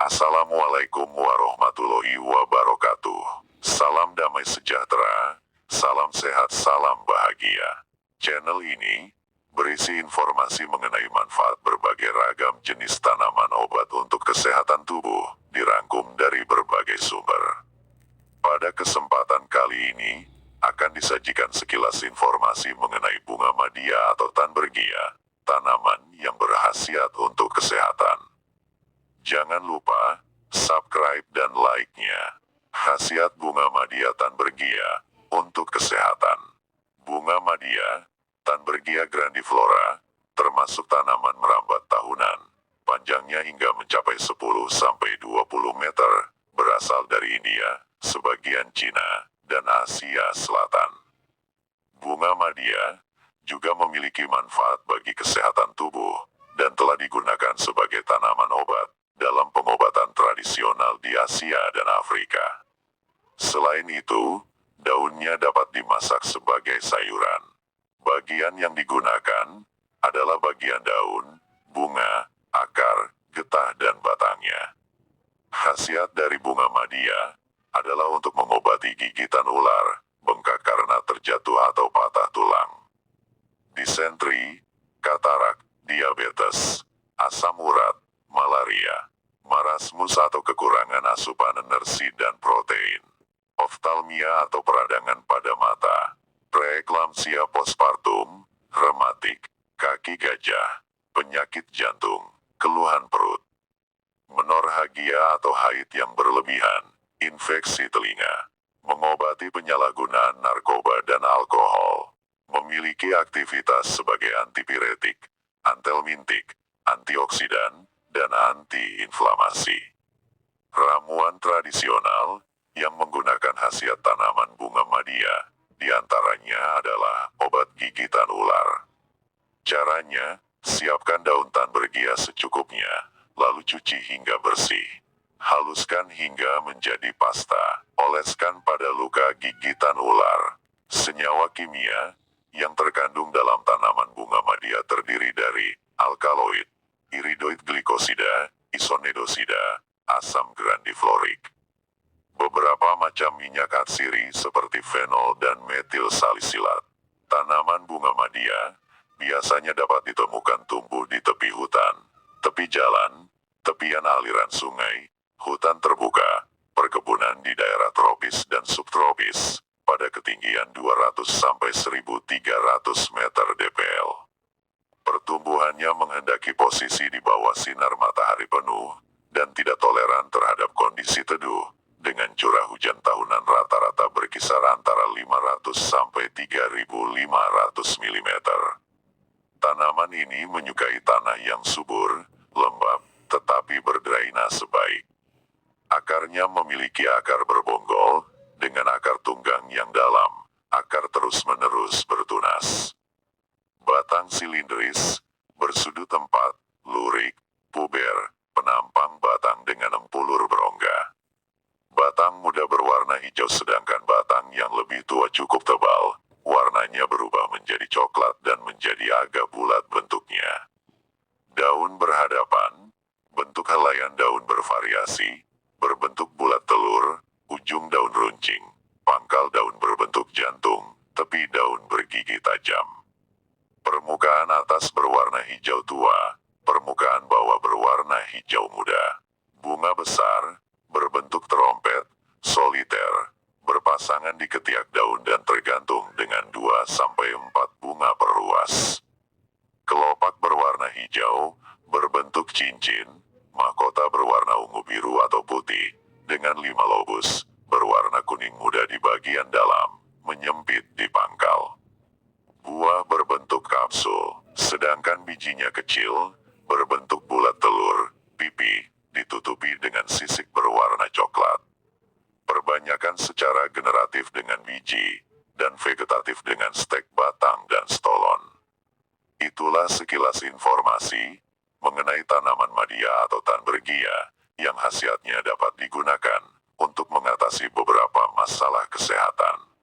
Assalamualaikum warahmatullahi wabarakatuh. Salam damai sejahtera, salam sehat, salam bahagia. Channel ini berisi informasi mengenai manfaat berbagai ragam jenis tanaman obat untuk kesehatan tubuh, dirangkum dari berbagai sumber. Pada kesempatan kali ini, akan disajikan sekilas informasi mengenai bunga madia atau tanbergia, tanaman yang berkhasiat untuk kesehatan. Jangan lupa subscribe dan like-nya. Khasiat bunga madia tanbergia untuk kesehatan. Bunga madia tanbergia grandiflora termasuk tanaman merambat tahunan. Panjangnya hingga mencapai 10-20 meter, berasal dari India, sebagian Cina, dan Asia Selatan. Bunga madia juga memiliki manfaat bagi kesehatan tubuh dan telah digunakan sebagai tanaman obat dalam pengobatan tradisional di Asia dan Afrika. Selain itu, daunnya dapat dimasak sebagai sayuran. Bagian yang digunakan adalah bagian daun, bunga, akar, getah, dan batangnya. Khasiat dari bunga madia adalah untuk mengobati gigitan ular, bengkak karena terjatuh atau patah tulang, disentri, katarak, diabetes, asam urat, malaria, marasmus atau kekurangan asupan energi dan protein, oftalmia atau peradangan pada mata, preeklamsia postpartum, rematik, kaki gajah, penyakit jantung, keluhan perut, menorhagia atau haid yang berlebihan, infeksi telinga, mengobati penyalahgunaan narkoba dan alkohol, memiliki aktivitas sebagai antipiretik, antelmintik, antioksidan, dan anti-inflamasi. Ramuan tradisional yang menggunakan khasiat tanaman bunga madia, diantaranya adalah obat gigitan ular. Caranya, siapkan daun tanbergia secukupnya, lalu cuci hingga bersih. Haluskan hingga menjadi pasta, oleskan pada luka gigitan ular. Senyawa kimia yang terkandung dalam tanaman bunga madia terdiri dari alkaloid, iridoid glikosida, isonedosida, asam grandiflorik. Beberapa macam minyak atsiri seperti fenol dan metil salisilat. Tanaman bunga madia biasanya dapat ditemukan tumbuh di tepi hutan, tepi jalan, tepian aliran sungai, hutan terbuka, perkebunan di daerah tropis dan subtropis, pada ketinggian 200-1300 meter dpl. Pertumbuhannya menghendaki posisi di bawah sinar matahari penuh, dan tidak toleran terhadap kondisi teduh, dengan curah hujan tahunan rata-rata berkisar antara 500-3.500 mm. Tanaman ini menyukai tanah yang subur, lembab, tetapi berdrainase baik. Akarnya memiliki akar berbonggol, dengan akar tunggang yang dalam, akar terus-menerus bertunas. Batang silindris, bersudut 4, lurik, puber, penampang batang dengan empulur berongga. Batang muda berwarna hijau sedangkan batang yang lebih tua cukup tebal, warnanya berubah menjadi coklat dan menjadi agak bulat bentuknya. Daun berhadapan, bentuk helaian daun bervariasi, berbentuk bulat telur, ujung daun runcing, pangkal daun berbentuk jantung, tepi daun bergigi tajam. Permukaan atas berwarna hijau tua, permukaan bawah berwarna hijau muda. Bunga besar, berbentuk trompet, soliter, berpasangan di ketiak daun dan tergantung dengan 2-4 bunga per ruas. Kelopak berwarna hijau, berbentuk cincin, mahkota berwarna ungu biru atau putih, dengan 5 lobus, berwarna kuning muda di bagian dalam, menyempit di pangkal. Buah berbentuk kapsul, sedangkan bijinya kecil, berbentuk bulat telur, pipi, ditutupi dengan sisik berwarna coklat. Perbanyakan secara generatif dengan biji, dan vegetatif dengan stek batang dan stolon. Itulah sekilas informasi mengenai tanaman madia atau tanbergia, yang khasiatnya dapat digunakan untuk mengatasi beberapa masalah kesehatan.